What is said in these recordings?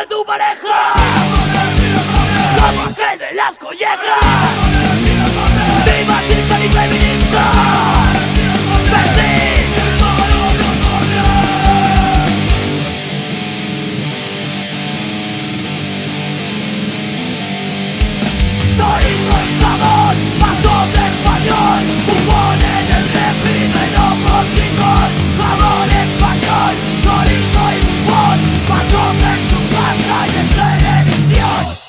de tu pareja, como aquel de las collejas. ¡Viva Tinder y feminista! ¡Berlín! Torizo y jamón, pato de español, fumón en el refri de loco chingón. Jamón español, torizo y fumón, pato en su casa y en televisión.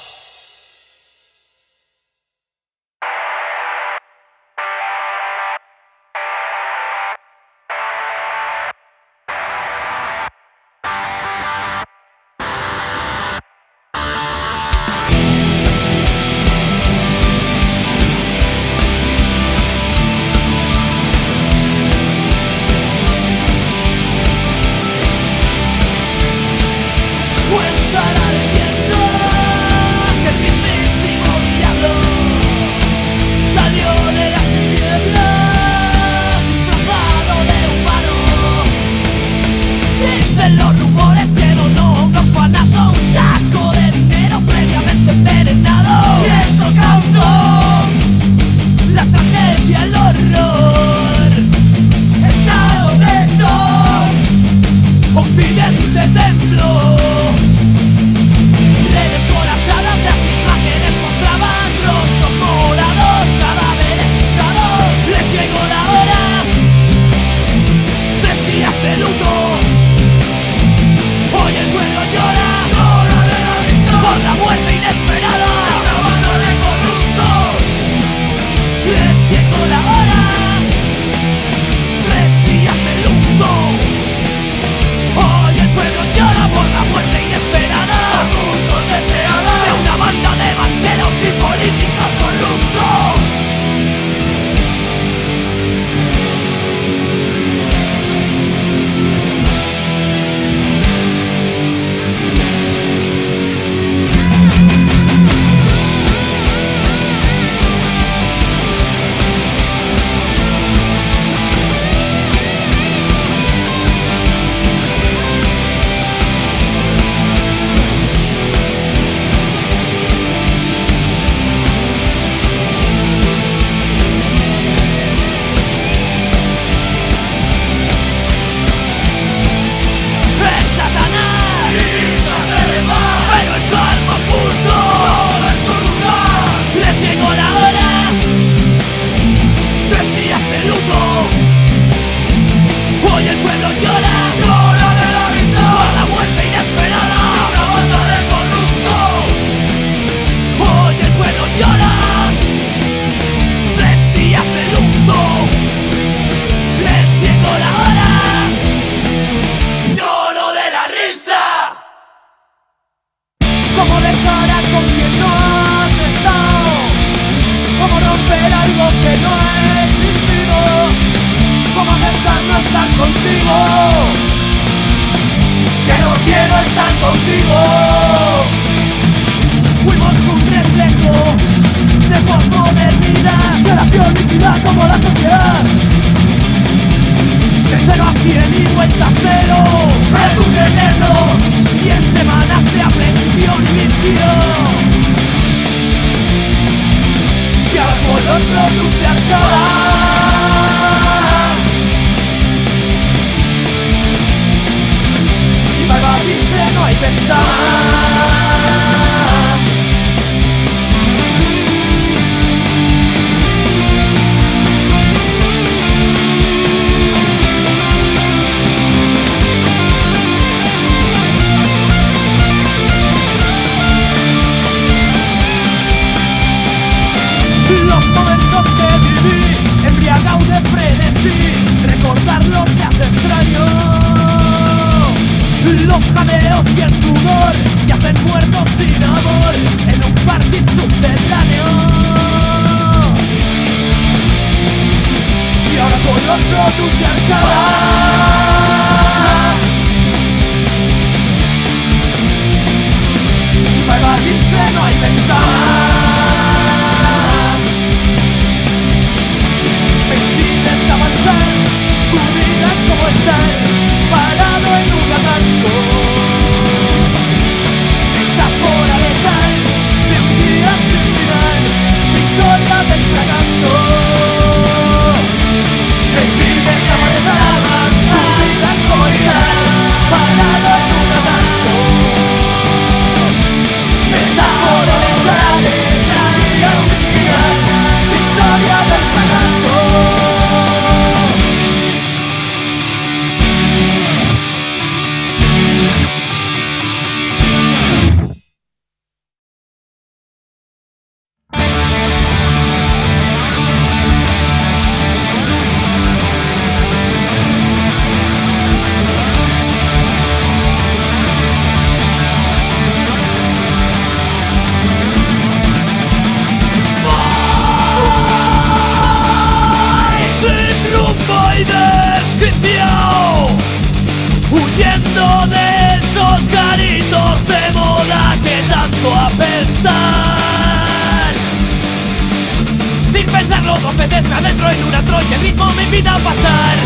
todo apetece adentro en una troya, el ritmo me invita a pasar.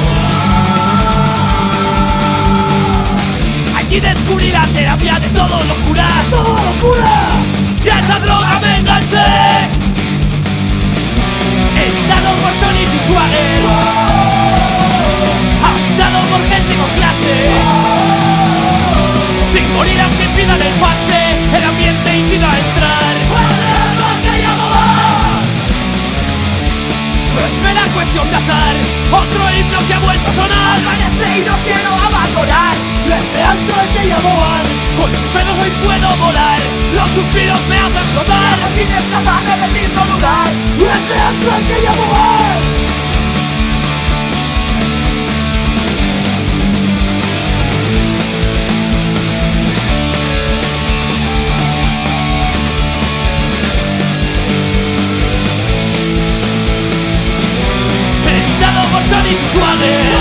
Aquí descubrí la terapia de todo locura, todo locura. Y a esa droga me enganché, editado por Tony Suárez, habitado por gente con clase, sin gorilas que impidan el pase, el ambiente incita a entrar. No es mera cuestión de azar, otro himno que ha vuelto a sonar. Amanece y no quiero abandonar ese antro al que llamo Ar. Con mis pedos hoy puedo volar, los suspiros me hacen flotar. Sin desplazarme del mismo lugar, ese antro al que llamo Ar. Por Tony Suárez,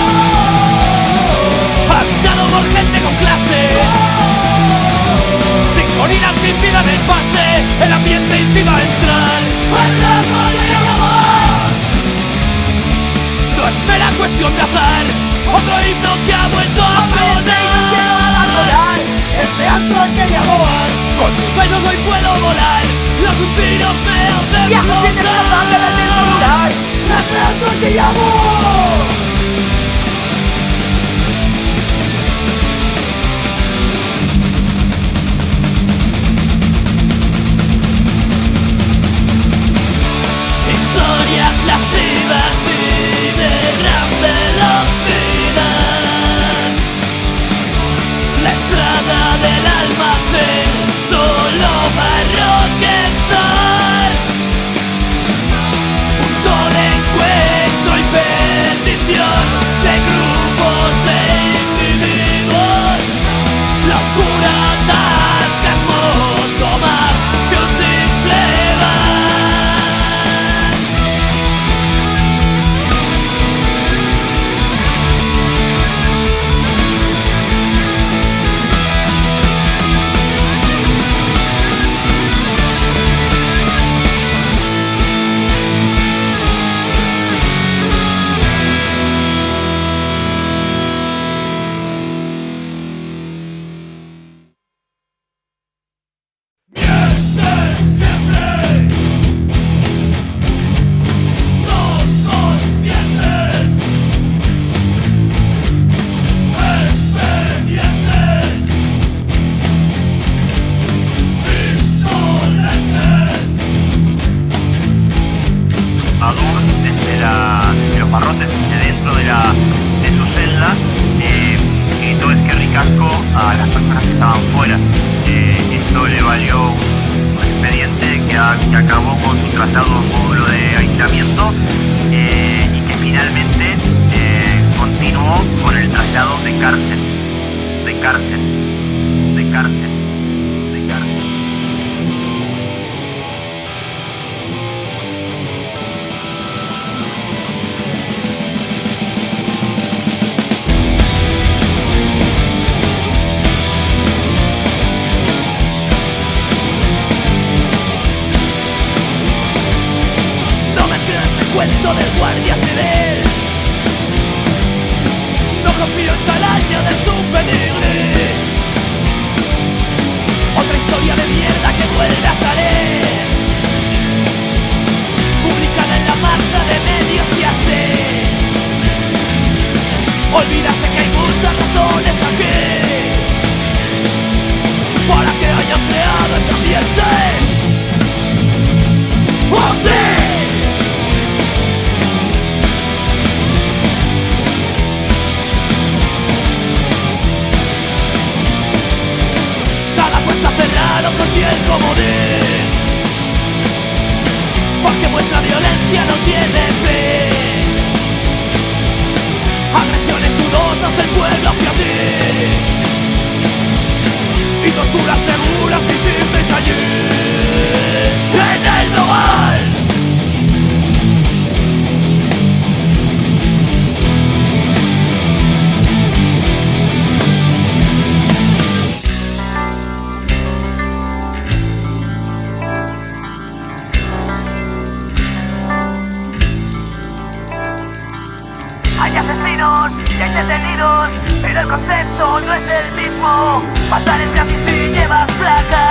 habitado por gente con clase, sin gorilas que impidan el pase, el ambiente incita a entrar. No es mera cuestión de azar, otro himno que ha vuelto a sonar. Ese antro al que llamo Ar. Con tus besos hoy puedo volar, los suspiros me hacen viajo sin desplazarme del mismo lugar. Ese antro al que llamo. Historias lascivas y de gran velocidad. La entrada del almacén solo va a rockstar. Punto de encuentro y perdición de grupos e individuos. La oscura tasca es mucho más que un simple bar. Cuento del guardia civil, no confío en Calaña de su peligro. Otra historia de mierda que vuelve a salir, publicada en la masa de medios y así. Olvídase que hay muchas razones aquí para que hayan creado este ambiente. Y el comodín, porque vuestra violencia no tiene fin. Agresiones dudosas del pueblo hacia ti y torturas seguras que hicisteis allí en el Nogal. caminos y hay detenidos, pero el concepto no es el mismo. Pasar el gratis si llevas placa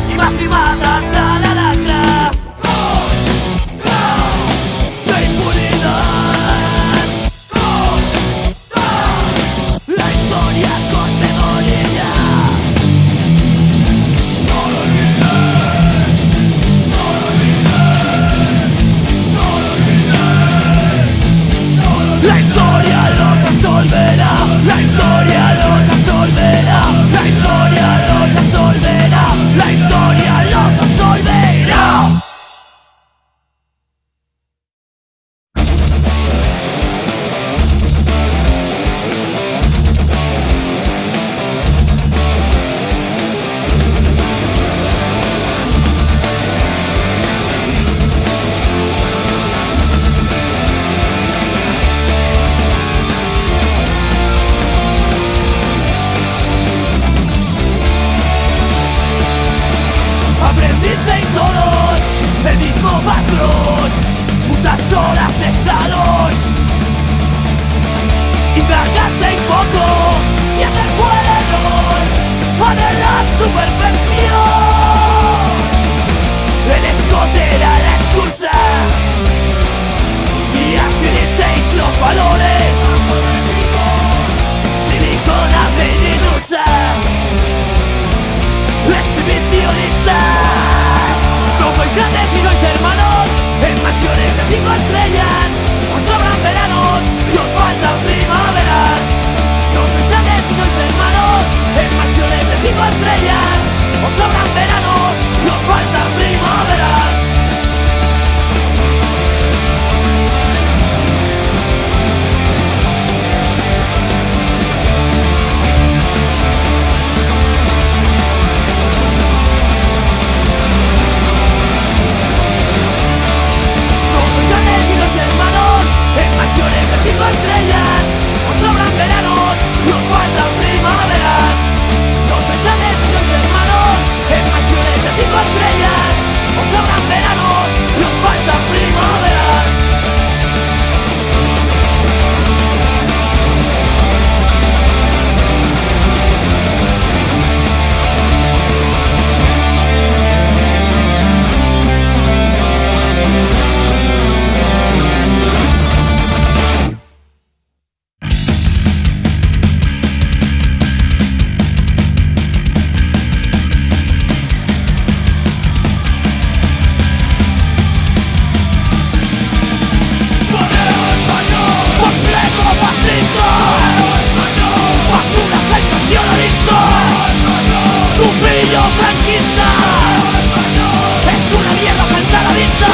y vas y matas a la lacra. La impunidad, la historia con memoria. No lo olvides, no lo olvides, no lo olvides, no lo olvides. La historia los absolverá, la historia los absolverá, la historia los absolverá, la historia los absolverá. Aprendisteis todos el mismo patrón, muchas horas de salón. Indagasteis poco y ese fue el error, anhelar su perfección. El escote era la excusa y adquiristeis los valores. Silicona venenosa, exhibicionista. No sois grandes ni sois hermanos, en mansiones de 5 estrellas. Os sobran veranos y os faltan primaveras. No sois grandes ni sois hermanos, en mansiones de 5 estrellas. Os sobran veranos y os faltan primaveras. En mansiones de 5 estrellas, os sobran veranos y os faltan primaveras. No sois grandes ni sois hermanos, en mansiones de 5 estrellas, os sobran veranos y os faltan primaveras. Franquista es una mierda frente a la vista.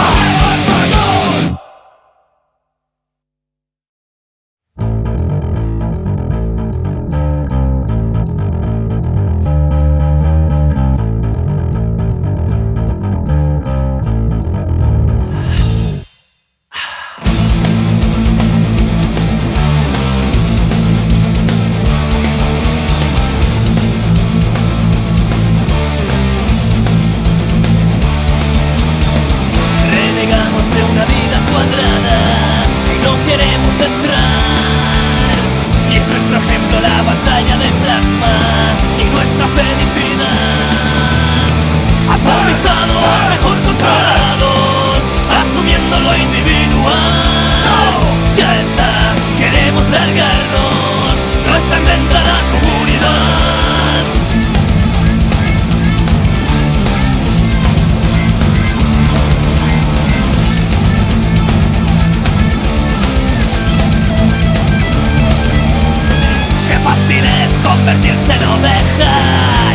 Convertirse en oveja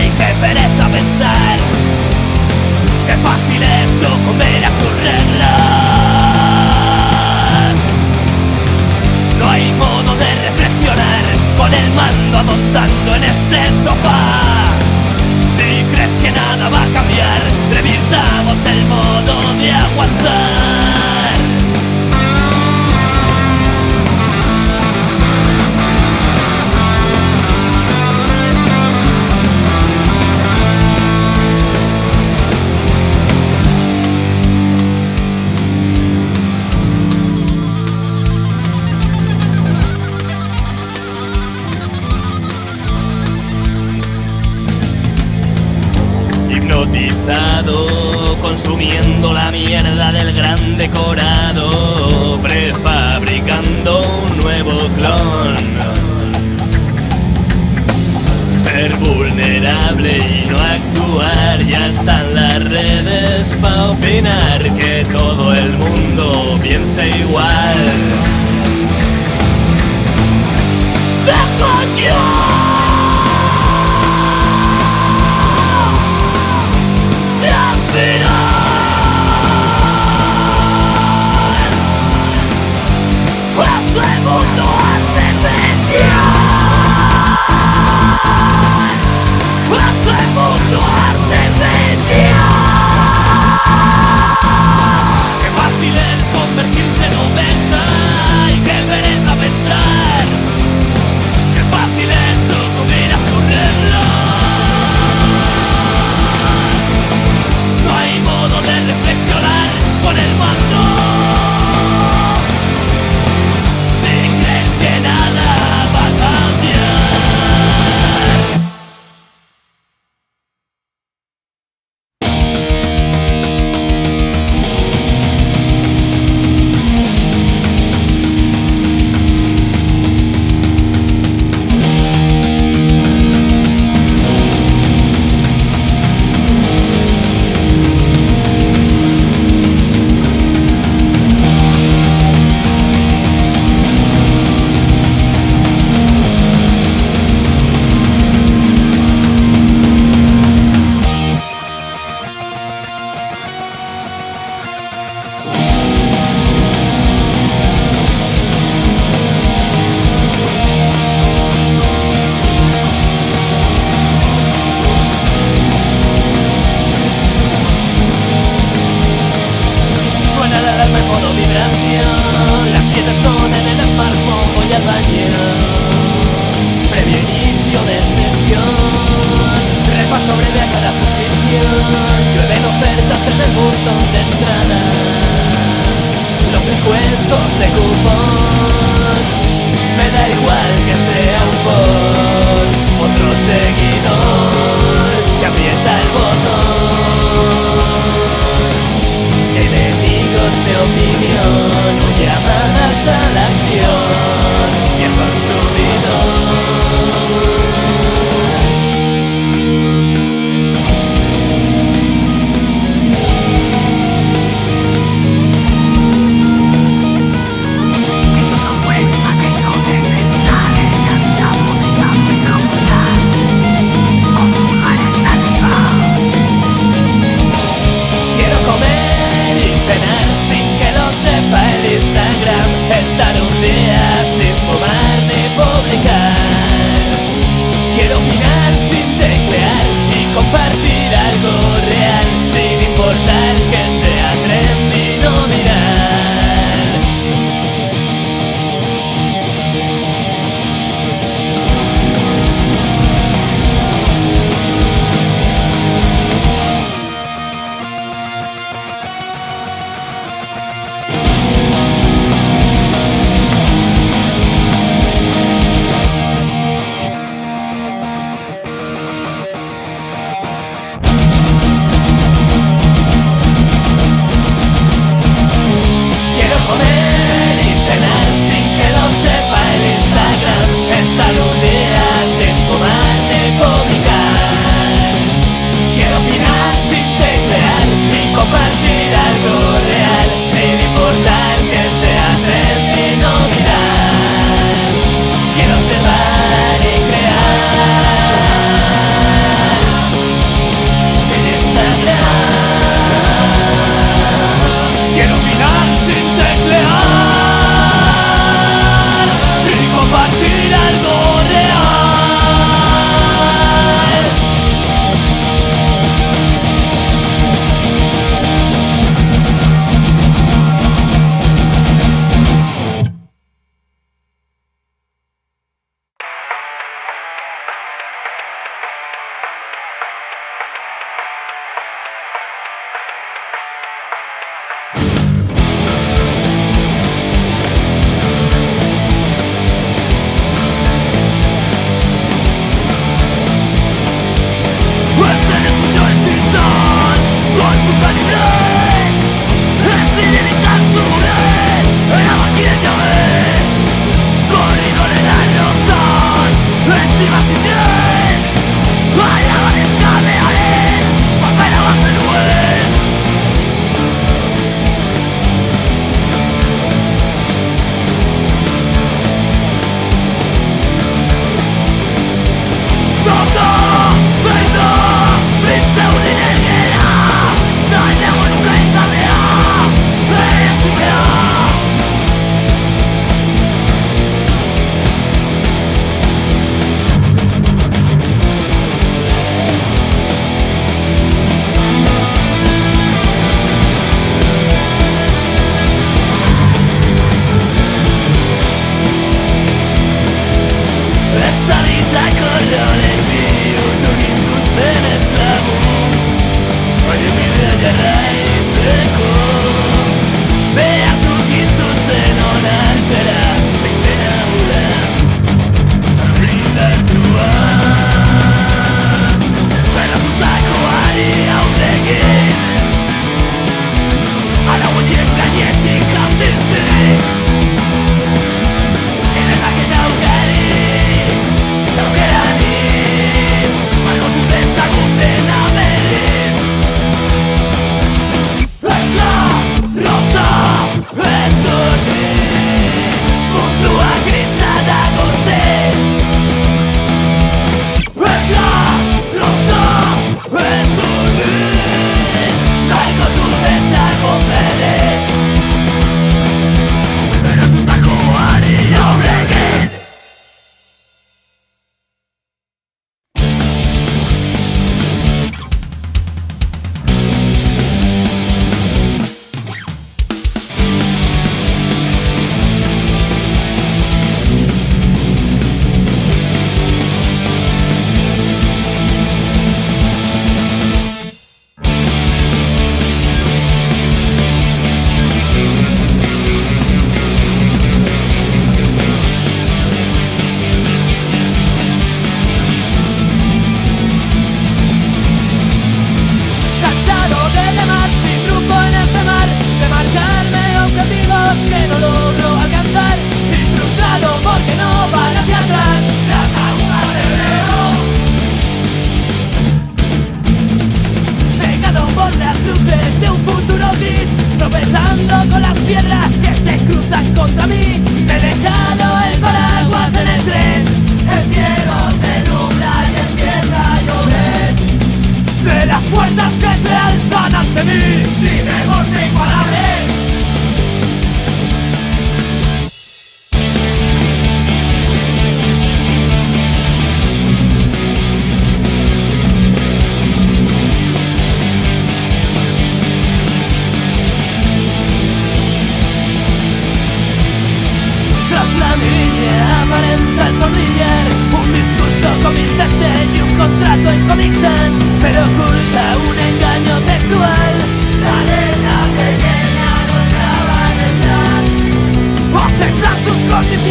y qué pereza pensar. Qué fácil es sucumbir a sus reglas. No hay modo de reflexionar con el mando amontando en este sofá. Si crees que nada va a cambiar, revirtamos el modo de aguantar. cruzado, consumiendo la mierda del gran decorado, prefabricando un nuevo clon. Ser vulnerable y no actuar, ya están las redes pa' opinar que todo el mundo piensa igual. ¡Dejo yo! ¡De aspirar! ¡Este mundo artificial! ¡Este mundo artificial! ¡Qué fácil es convertirse en oveja! ¡Y qué pereza pensar! ¡Qué fácil es sucumbir a sus reglas! No hay modo de reflexionar con el mando. Si crees que nada va a cambiar. Instagram.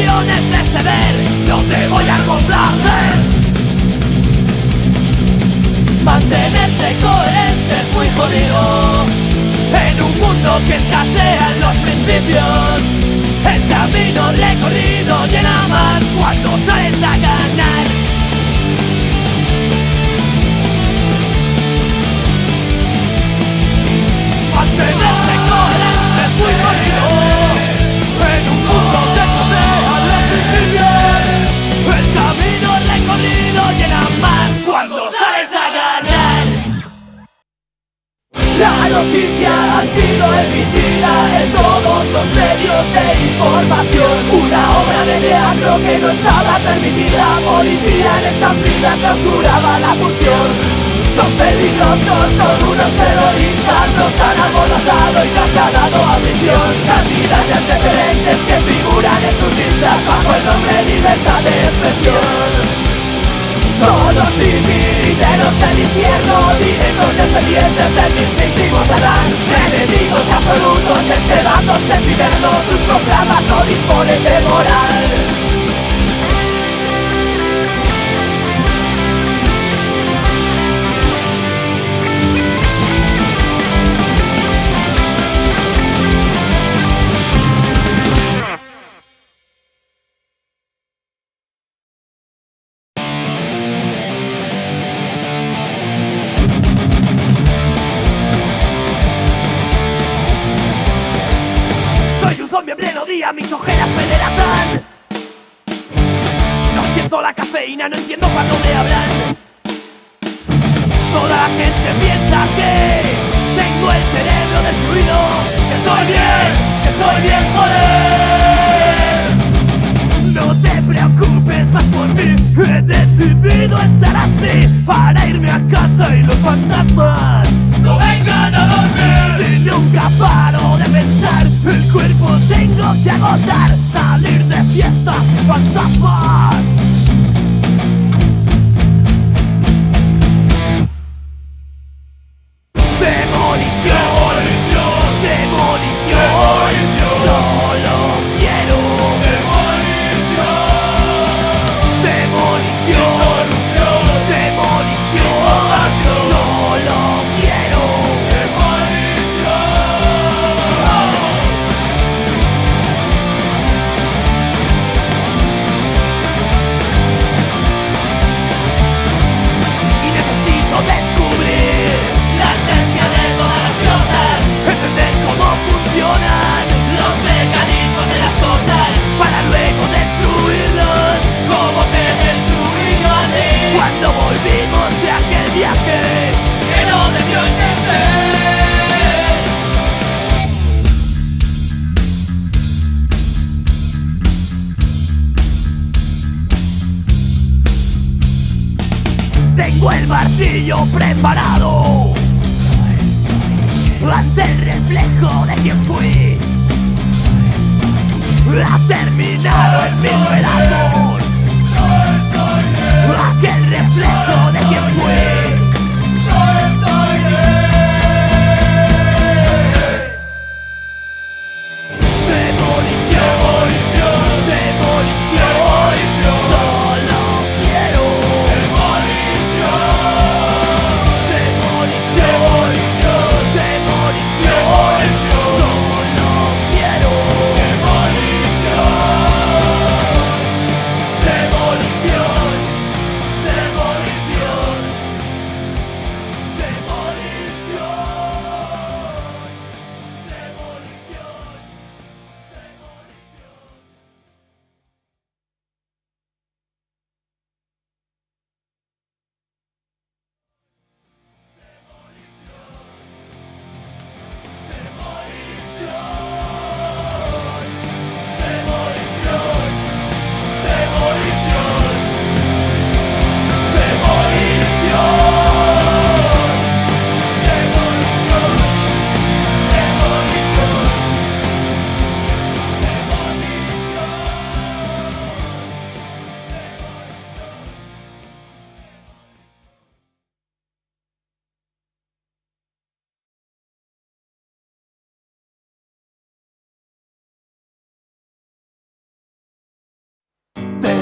obligaciones es ceder, no te voy a complacer. Mantenerse coherente es muy jodido en un mundo que escasean los principios. El camino recorrido llena más cuando sales a ganar. Mantenerse coherente es muy jodido en un mundo que escasea los principios. El camino recorrido llena más cuando sales a ganar. La noticia ha sido emitida en todos los medios de información. Una obra de teatro que no estaba permitida. Policía en estampida clausuraba la función. Son peligrosos, son unos terroristas. Los han alborotado y trasladado a prisión. Cantidad de antecedentes que figuran en sus listas bajo el nombre de libertad de expresión. Son los titiriteros del infierno, directos descendientes del mismísimo Satán. Enemigos absolutos de este bando sempiterno, sus proclamas no disponen de moral. Mis ojeras me delatan. No siento la cafeína, no entiendo cuando me hablan. Toda la gente piensa que tengo el cerebro destruido. Que estoy bien, joder. No te preocupes más por mí. He decidido estar así para irme a casa y los fantasmas no vengan a dormir. Si nunca paro de pensar, el cuerpo tengo que agotar. Salir de fiestas y fantasmas. Demolición, demolición. Solo quiero demolición, demolición, demolición. Solo quiero descubrir la esencia de todas las cosas, entender cómo funcionan los mecanismos de las cosas, para luego destruirlos, como te he destruido a ti cuando volvimos de aquel viaje que no debió existir. Tengo el martillo preparado ante el reflejo de quien fui. Ha terminado en mil pedazos aquel reflejo de quien fui.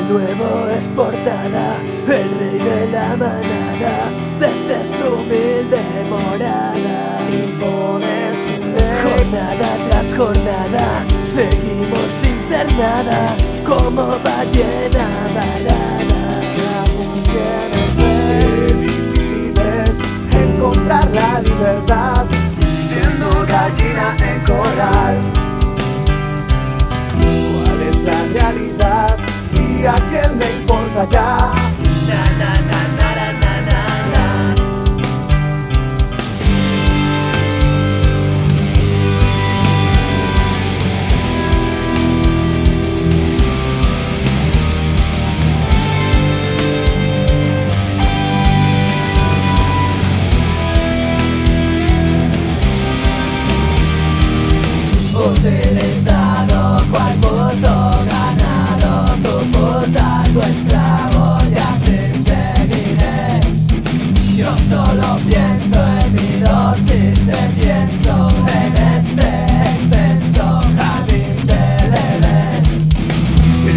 nuevo es portada, el rey de la manada, desde su humilde morada impone su ley. Jornada tras jornada, seguimos sin ser nada, como ballena varada. Aún tienes fe, difícil es encontrar la libertad, siendo gallina en coral. ¿Cuál es la realidad? ¿Y a quién le importa ya? Na na na na na na na. Utilizado cual puto ganado, tu puta, tu esclavo, y así seguiré. Yo solo pienso en mi dosis de pienso, en este extenso jardín del Edén. Qué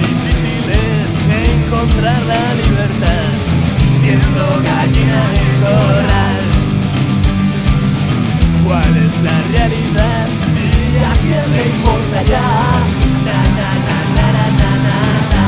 difícil es encontrar la libertad, siendo gallina en corral. ¿Cuál es la realidad? ¿Y a quién le importa ya? Na na na na na na na na.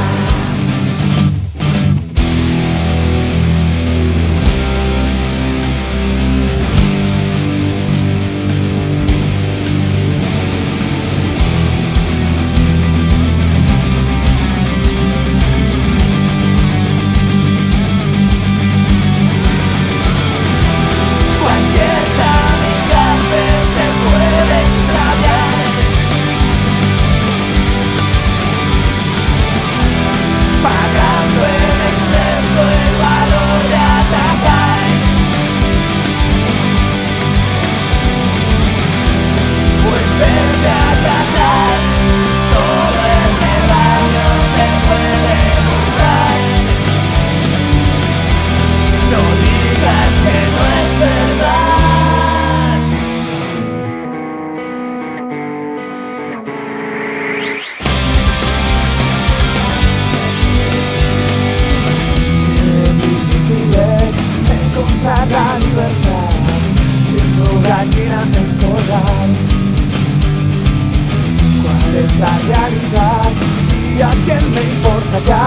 Cualquier kamikaze se puede extraviar, pagando en exceso el valor de atacar. Vuelverte a tratar, todo el rebaño se puede burlar. No digas que no es verdad. Qué difícil es encontrar la libertad, siendo gallina en corral. ¿Cuál es la realidad? ¿Y a quién le importa ya?